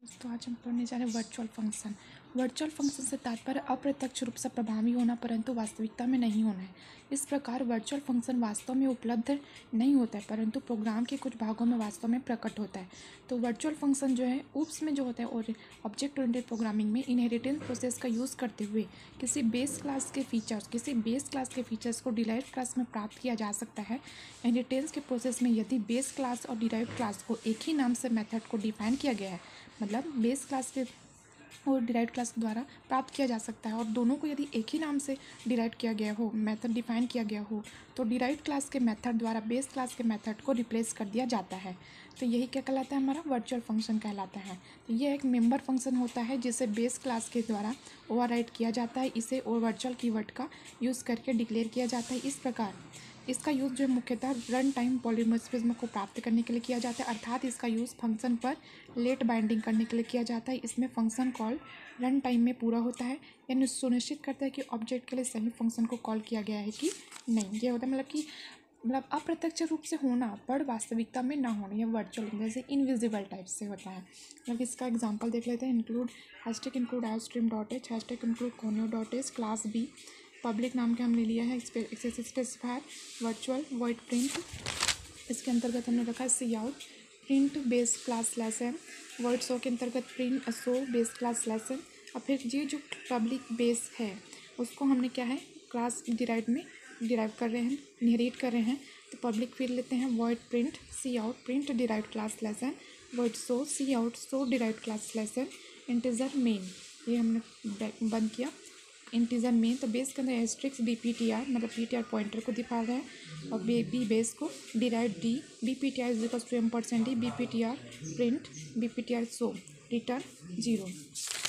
तो आज हम पढ़ने जा रहे हैं वर्चुअल फंक्शन। वर्चुअल फंक्शन से तात्पर्य अप्रत्यक्ष रूप से प्रभावी होना परंतु वास्तविकता में नहीं होना है। इस प्रकार वर्चुअल फंक्शन वास्तव में उपलब्ध नहीं होता है परंतु प्रोग्राम के कुछ भागों में वास्तव में प्रकट होता है। तो वर्चुअल फंक्शन जो है ऊप्स में जो होता है और ऑब्जेक्ट ओरिएंटेड प्रोग्रामिंग में इनहेरिटेंस प्रोसेस का यूज़ करते हुए किसी बेस क्लास के फीचर्स को डिराइव्ड क्लास में प्राप्त किया जा सकता है। इनहेरिटेंस के प्रोसेस में यदि बेस क्लास और डिराइव्ड क्लास को एक ही नाम से मेथड को डिफाइन किया गया है, मतलब बेस क्लास के और डिराइव्ड क्लास के द्वारा प्राप्त किया जा सकता है और दोनों को यदि एक ही नाम से डिराइव किया गया हो, मेथड डिफाइन किया गया हो, तो डिराइव्ड क्लास के मेथड द्वारा बेस क्लास के मेथड को रिप्लेस कर दिया जाता है। तो यही क्या कहलाता है, हमारा वर्चुअल फंक्शन कहलाता है। तो यह एक मेंबर फंक्शन होता है जिसे बेस क्लास के द्वारा ओवरराइड किया जाता है। इसे वर्चुअल कीवर्ड का यूज़ करके डिक्लेयर किया जाता है। इस प्रकार इसका यूज़ जो है मुख्यतः रन टाइम पॉलीमॉर्फिज्म को प्राप्त करने के लिए किया जाता है, अर्थात इसका यूज़ फंक्शन पर लेट बाइंडिंग करने के लिए किया जाता है। इसमें फंक्शन कॉल रन टाइम में पूरा होता है, यानी सुनिश्चित करता है कि ऑब्जेक्ट के लिए सही फंक्शन को कॉल किया गया है कि नहीं। ये होता है मतलब अप्रत्यक्ष रूप से होना पर वास्तविकता में ना होना, यह वर्चुअल जैसे इनविजिबल टाइप से होता है। मतलब इसका एग्जांपल देख लेते हैं। Include #include @stream.h #include conio.h class B public नाम के हमने लिया है स्पेसिफायर वर्चुअल वॉइड प्रिंट। इसके अंतर्गत हमने रखा है cout print base class /m void show के अंतर्गत print show base class /m। और फिर ये जो पब्लिक बेस है उसको हमने क्या है क्लास डिराइव कर रहे हैं, इनहेरिट कर रहे हैं। तो पब्लिक फिर लेते हैं void print cout print derived class /m void show cout show derived class /m इंटीजर मेन। ये हमने बंद किया इंटीजर मेन। तो बेस के अंदर एस्ट्रिक्स BPTR मतलब PTR पॉइंटर को दिखा रहा है और बी बेस को derive D BPTR %m% BPTR print BPTR show return 0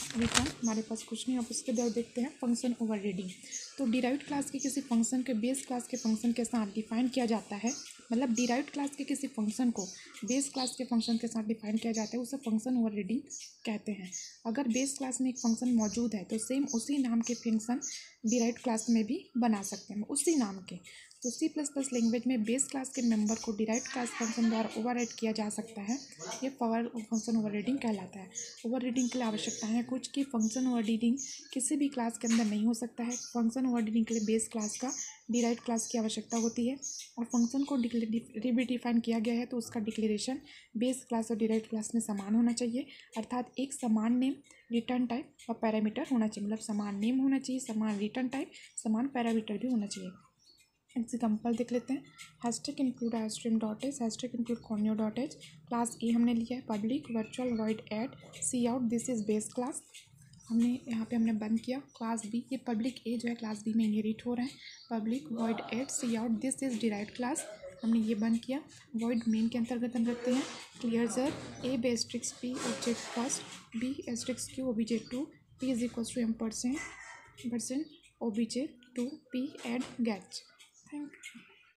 return हमारे पास कुछ नहीं। अब उसके बाद देखते हैं फंक्शन ओवररीडिंग। तो डिराइव्ड क्लास के किसी फंक्शन के बेस क्लास के फंक्शन के साथ डिफाइन किया जाता है, मतलब डिराइव्ड क्लास के किसी फंक्शन को बेस क्लास के फंक्शन के साथ डिफाइन किया जाता है, उसे फंक्शन ओवररीडिंग कहते हैं। अगर बेस क्लास में एक फंक्शन मौजूद है तो सेम उसी नाम के फंक्शन डिराइव्ड क्लास में भी बना सकते हैं, उसी नाम के। तो C++ लैंग्वेज में बेस क्लास के मेंबर को डिराइव्ड क्लास फंक्शन द्वारा ओवरराइड किया जा सकता है। ये फंक्शन ओवररीडिंग कहलाता है। ओवररीडिंग के लिए आवश्यकता है कुछ कि फंक्शन ओवररीडिंग किसी भी क्लास के अंदर नहीं हो सकता है। फंक्शन ओवररीडिंग के लिए बेस क्लास का डिराइव्ड क्लास की आवश्यकता होती है और फंक्शन को डिफाइन किया गया है तो उसका डिक्लेरेशन बेस क्लास और डिराइव्ड क्लास में समान होना चाहिए, अर्थात एक समान नेम रिटर्न टाइप और पैरामीटर होना चाहिए। मतलब समान नेम होना चाहिए, समान रिटर्न टाइप, समान पैरामीटर भी होना चाहिए। एग्जाम्पल देख लेते हैं। #include @stream.h #include conio.h class ए हमने लिया है public virtual void add cout this is base class. हमने बंद किया क्लास बी। ये पब्लिक ए जो है क्लास बी में इनहेरिट हो रहा है। Public void add cout this is derived class, हमने ये बंद किया। वॉइड मेन के अंतर्गत हम रखते हैं क्लियर जर ए बेस्ट्रिक्स p object first B *q object 2 p =m% obj2 p add get. Thank you.